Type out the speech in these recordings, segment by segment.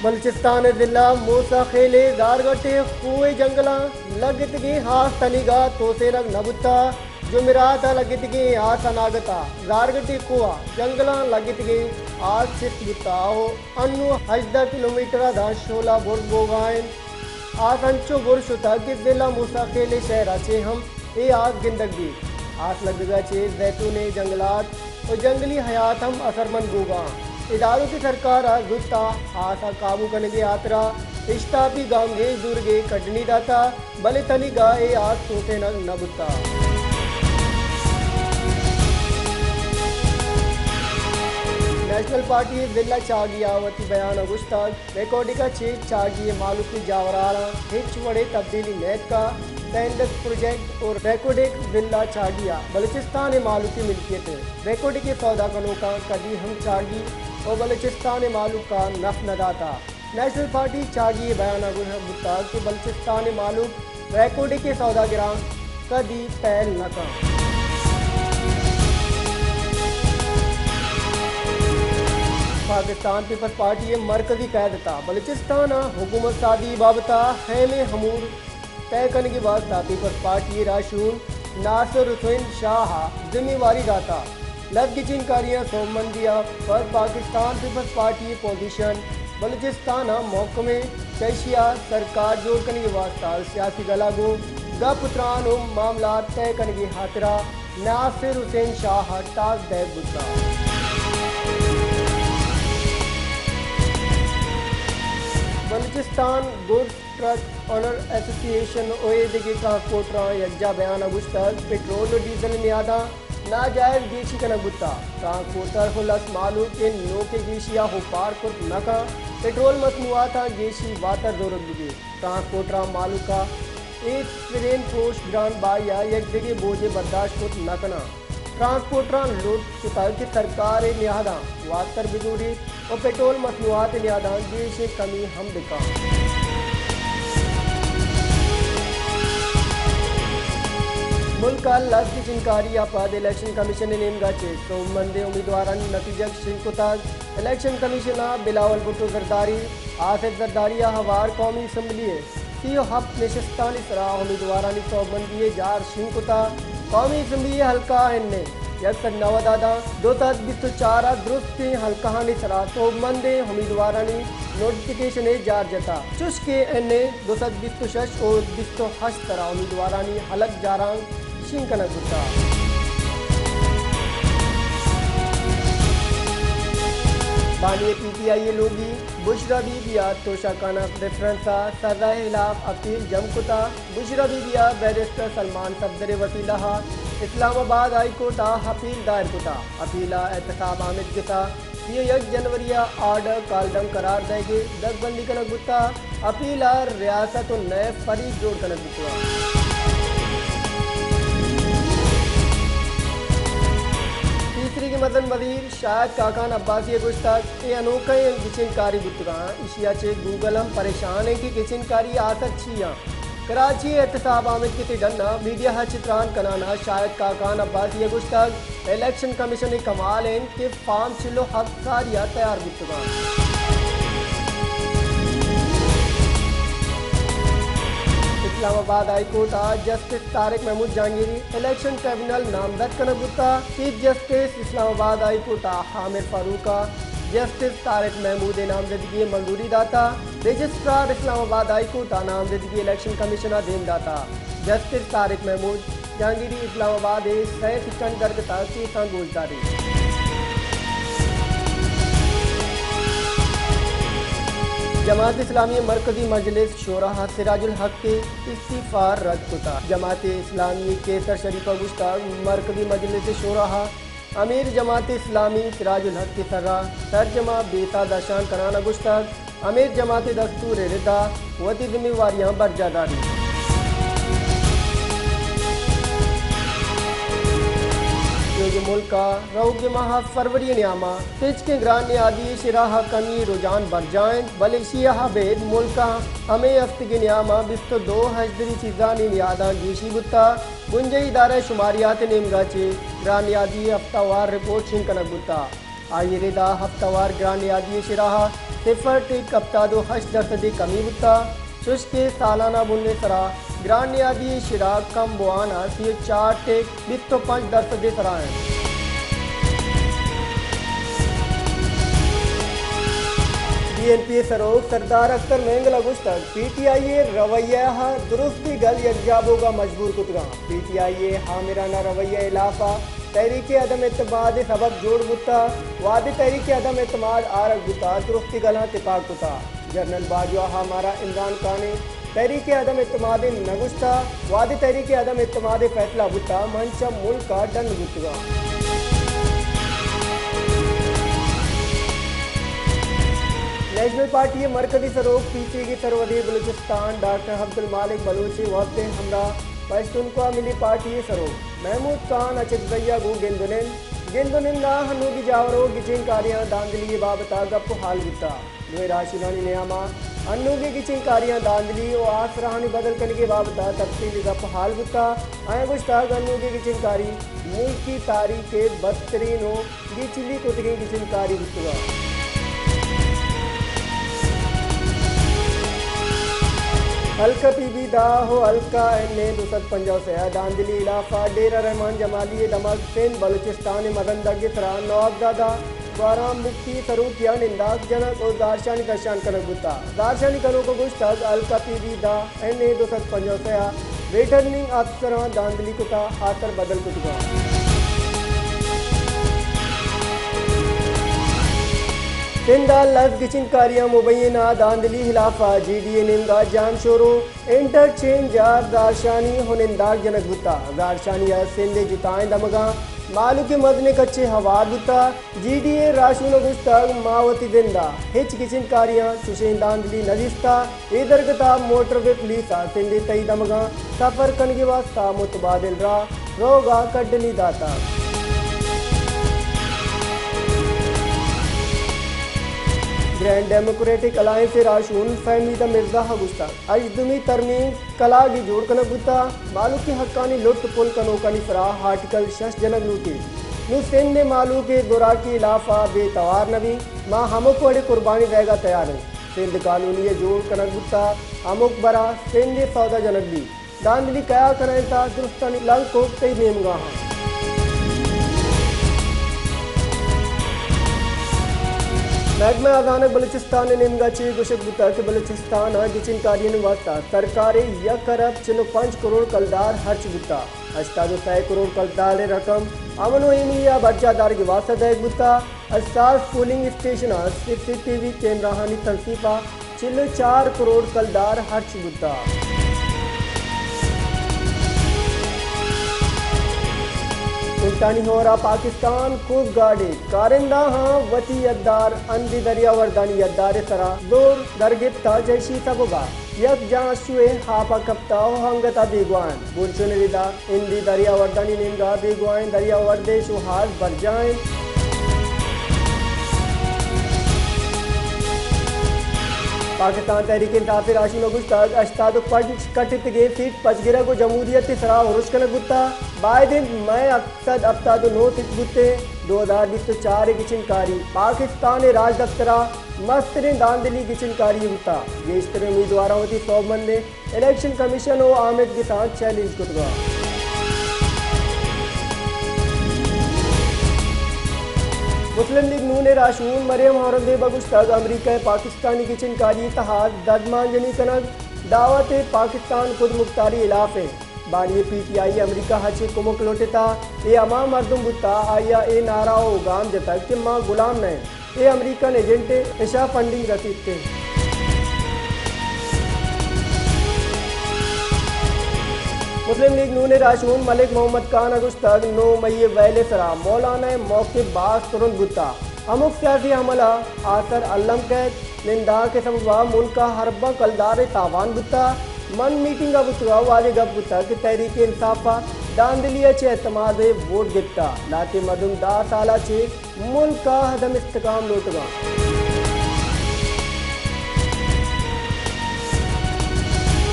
बलूचिस्तान जिला मूसा खेले दारगटे कुए जंगला लगतगी हास तनिगा तोसेरग नबुता जुमिरात लगतगी आस अनागता दारगटे कुआ जंगला लगतगी आज सिर्फ बुताओ अन्नु 18 किलोमीटर दा शोला बुर्ग गोगाइन आज अंचो बुरशुता कि जिला मूसा खेले शहरा चे हम ए आज गिंदगी आस लगगा चे जैतूने जंगलात और जंगली हयात हम असरमंद गोगा इदारों की सरकार गुस्ता आसा काबू करने के यात्रा इश्तापी गांगे दुर्गे कटनी दाता बले तनी गाए आज सोते न बुता नेशनल पार्टी जिला चागियावती बयान गुस्ताद रिकॉर्डिका चेक चागिए मालूकी जावरारा हिच वड़े तब्दीली नेत का सैंडस प्रोजेक्ट और रेकोडिक जिला चागिया बलूचिस्तान मालूकी मिल्कियत रेकोडिक के सौदा कनों का कदी हम चागी और बलूचिस्तान मालूक का नफ नदाता नेशनल पार्टी चागी बयाना गुस्ता कि बलूचिस्तान मालूक रेकोडिक के सौदा गिरा कदी पहल न का पाकिस्तान पीपल्स पार्टी मरकजी कैदता बलूचिस्तान हुकूमत सादी बाबता है में हमूर तय करने की वास्ता पीपल्स पार्टी राशून नासिर हुसैन शाह जिम्मेवारी दाता लफ की चिनकारियाँ सोमंदिया पर पाकिस्तान पीपल्स पार्टी पोजीशन बलूचिस्तान मौकमे चशिया सरकार जोड़ करने की वास्ता सियासी गलागो गपुत्रान मामला तय करने की हाथरा नासिर हुसैन शाह टास दैब बुद्धा Balochistan goods truck owner association ओएदगी ट्रांसपोर्टरा यज्जा बयान गुस्ताद पेट्रोल और डीजल नियादा नाजायज गेशी का नबुता ट्रांसपोर्टर हुलस मालूम के नो के गेशिया हो पार को नका पेट्रोल मसनुआ था गेशी वातर जोर बुगे ट्रांसपोर्टरा मालू का एक फ्रेन पोस्ट ग्रांड बाया एक जगह बोझे बर्दाश्त को नकना ट्रांसपोर्टरा लूट चुका कि सरकार लिहाजा वातर बिजूरी और पेट्रोल मसनुआत लिहाजा गेश कमी हम दिखा मुल्क का लफ की चिनकारी आपाद इलेक्शन कमीशन ने नेमगा चे तो मंदे उम्मीदवारानी नतीजा शिंकुताज इलेक्शन कमीशनर बिलावल भुट्टो जरदारी आसिफ जरदारिया हवार कौमी असम्बली सीओ हफ नशस्तानी सरा उम्मीदवारानी सौबंदी जार शिंकुता कौमी असम्बली हल्का इन्ने यक्सर नवदादा दो तद 24 दुरुस्त हल्का सरा तो मंदे उम्मीदवारानी नोटिफिकेशन जार जता चुस्के इन्ने 226 और 208 सरा उम्मीदवारानी हलक जारांग शिंकना गुता बानिए पीटीआई लोगी बुशरा बीबिया तोशाकाना रेफरेंसा सजा खिलाफ अपील जमकुता बुशरा बीबिया बैरिस्टर सलमान सफदर वसीला इस्लामाबाद हाई कोर्ट अपील दायर कुता अपीला एहतसाब आमिद किसा ये 1 जनवरी आर्डर कालडम करार देगी दकबंदी कनक गुता अपीला रियासत और नए फरीक जोड़ कनक गुता तीसरी की मदन वजीर शायद काकान अब्बासी गुस्ताख ये अनोखा किचनकारी बुतरा इशिया चे गूगल हम परेशान है कि किचनकारी आसत छिया कराची एहतसाब आमिद की तिडन्ना मीडिया चित्रान कनाना शायद काकान अब्बासी गुस्ताख इलेक्शन कमीशन कमाल हैं कि फार्म चिलो हक सारिया तैयार बुतरा इस्लामाबाद हाई कोर्ट आज justice Tariq Mahmood Jahangiri election tribunal नामजद कनक गुता chief justice Islamabad high court Hamid फारूका जस्टिस तारिक महमूद नामजदगी मंजूरी दाता रजिस्ट्रार इस्लामाबाद हाई कोर्ट नामजदगी इलेक्शन कमीशनर देम दाता जस्टिस तारिक महमूद जहांगीरी इस्लामाबाद सह सिकंड दरगता की गोजदारी जमात इस्लामी मरकजी मजलिस शोरा सिराजुल हक के इस्तीफा रद्द कुता जमात इस्लामी केसर शरीफा गुस्ताख मरकजी मजलिस शोरा अमीर जमात इस्लामी सिराजुल हक की सर्रा तर्जमा बेता दशान कराना गुस्ताख अमीर जमात दस्तूर रिदा वती जिम्मेवारियाँ बरजादारी मुल्क का रोग माह फरवरी न्यामा तिज के ग्रान आदि शिराह कमी रुझान बढ़ जाए बलेशिया बेद मुल्क का हमें हफ्ते न्यामा बिस्तो 2 हजदरी चीज़ानी नियादा गीशी बुत्ता गुंजे इदारा शुमारियात नेमगाचे ग्रान आदि हफ्तावार रिपोर्ट शिंकनक बुत्ता آئی ردا ہفتہ گران یادی شراہ 0.8% کمی بتا چشک سالانہ بننے سرا گران یادی شراہ کم بوانا 4.25% سرا ہیں be N P سروگ Sardar Akhtar مینگلا گشتگ P T I اے رویہ درستی گل یکجابوں کا مجبور کتگاں پی ٹی آئی اے حامرانہ رویہ علاقہ تحریک عدم اعتماد سبب جوڑ بتا وعد تحریک عدم اعتماد آرگ بتا درستی گلاں اتفاق کتا جنرل باجوہ ہمارا عمران خان تحریک عدم اعتماد نگشتا وعد تحریک عدم اعتماد فیصلہ بتا منچا ملک کا ڈن بتگا نیشنل پارٹی مرکزی سروگ پی سی کی سرودی بلوچستان ڈاکٹر عبدالمالک بلوچی وقت ہمراہ پشتونخوا ملی پارٹی سروگ محمود خان اچت زیا گو گندنن نا ہنوگی جاورو گچین کاریاں داندلی بابتا گپ حال گتا دوئے راشدانی نیاما ہنوگی گچین کاریاں داندلی و آسرہانی بدل کنگی بابتا تفصیلی گپ حال گتا آئیں گشتاگ ہنوگی گچین کاری ملک کی تاریخ کے بدترین ہو گچلی کتگی گچین کاری گتا حلقہ پی بی دا ہو حلقہ این اے 250 داندلی علاقہ ڈیرہ رحمان جمالی دمک سندھ بلوچستان مدندہ گترا نواب دادا وارام مکتی سروکیان انداز جنک اور دارشانی درشان کنک بتا دارشانی کنو کو گشتگ حلقہ پی بی دا این اے 250 ریٹرننگ افسران داندلی کتا آثر بدل کتگا سندھ لفظ گچن کاریاں مبینہ داندلی خلافہ G D A نمگا John Shoro interchange جار دارشانی ہننداگ جنک بتا دارشانی سندھ جتائیں دمگاں مالو کے مدنے کچے ہوار بتا جی ڈی اے راشون گشتگ ماوتی زندہ ہچ گچن کاریاں چشین داندلی نزیستہ ادھر کتاب موٹر وے پولیسا سندھ تئی دمگاں سفر کنگی واسطہ متبادل راہ روگا کڈنی داتا گرینڈ ڈیموکریٹک الائنس راشون فہمیدہ مرزا گشتگ اجدمی ترمیم کلاگی جوڑ کنک بتا مالو کی حقانی لٹ پل کنو کنی فراہ آرٹیکل 6 جنگ لوٹی نو سندھ مالو کے گورا کی علاقہ بے توار نبی ماں ہمک وڑے قربانی دے گا تیار ہے سندھ قانونی جوڑ کنک بتا ہمک برا سندھ سودا جنگ بھی داندلی کیا کریں تا درستانی لنگ کو تی نیم گاہاں محکمہ اذانک بلوچستان نمگا چی گوشت بتا کہ بلوچستان گچن کارین واسطہ سرکاری 1.45 کروڑ کلدار خرچ بتا 8.6 کروڑ کلدار رقم امن و ایمیا برجہ دار کے واسطہ دیکھ بتا اساس polling station C T V کیمراہانی تنصیفہ 4 کروڑ کلدار خرچ بتا سلطانی ہورا پاکستان کوسٹ گارڈ کارندہ ہاں وطی ادار اندی دریا وردانی ادار سرا دور درگتا جیشی سبگا یک جہاں شوئے ہاپا کپتا ہو ہنگتا بیگوائن برچن ردا اندی دریا وردانی نمگا بیگوائن دریا وردیش و حاز بر جائیں پاکستان تحریک انصاف راشن گشتگ 85 کٹتگے سیٹ پچگرہ کو جمہوریت سرا ورش کنک بتا بائدن میں 79 تک بتے 2024 گچن کاری پاکستان راج دفترہ مسترین داندلی گچن کاری بتا گیشتر امیدوارہ ہوتی صوبمن نے الیکشن کمیشن و آمد کے ساتھ چیلنج کتگا مسلم لیگ نون راشون مریم ہورندے بگشتگ امریکہ پاکستانی کچن کاری اتحاد ددمانجنی کنگ دعوت پاکستان خود مختاری علاف ہے بانی پی ٹی آئی امریکہ ہچے کمک لوٹتا اے اما مردم بتا آیا اے نعرہ و گام جتک کہ ماں غلام نہیں اے امریکن ایجنٹ ایشا فنڈنگ رسید کے مسلم لیگ نون راشون ملک محمد خان گشتگ 9 مئی ویلے سرا مولانا موقف باس ترنت بتا امک سیاسی عملہ آثر علم قید نندا کے سببہ ملکہ حربہ کلدار تاوان بتا من میٹنگ بتا والے گپ بتا کہ تحریک انصافہ داندلی چے اعتماد ووٹ گتا لاتے مردم 10 سالہ چے ملک کا عدم استحکام لوٹگا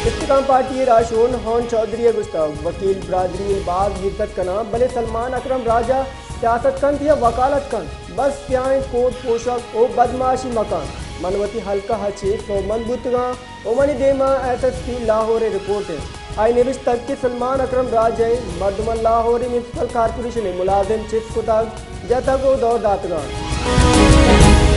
استحکام پارٹی راشون ہون چودھری گشتگ وکیل برادری باز عزت کنا بلے سلمان اکرم راجہ سیاست کن یا وکالت کن बस त्याय कोट पोषक ओ बदमाशी मकान मनवती हल्का हची तो मन बुतगा ओमनी देमा SSP लाहौर रिपोर्ट आई निविश तक की सलमान अकरम राजय मर्दमन लाहौरी म्यूनसिपल कारपोरेशन मुलाजिम चिप्स कुताग जतक दौर दातगा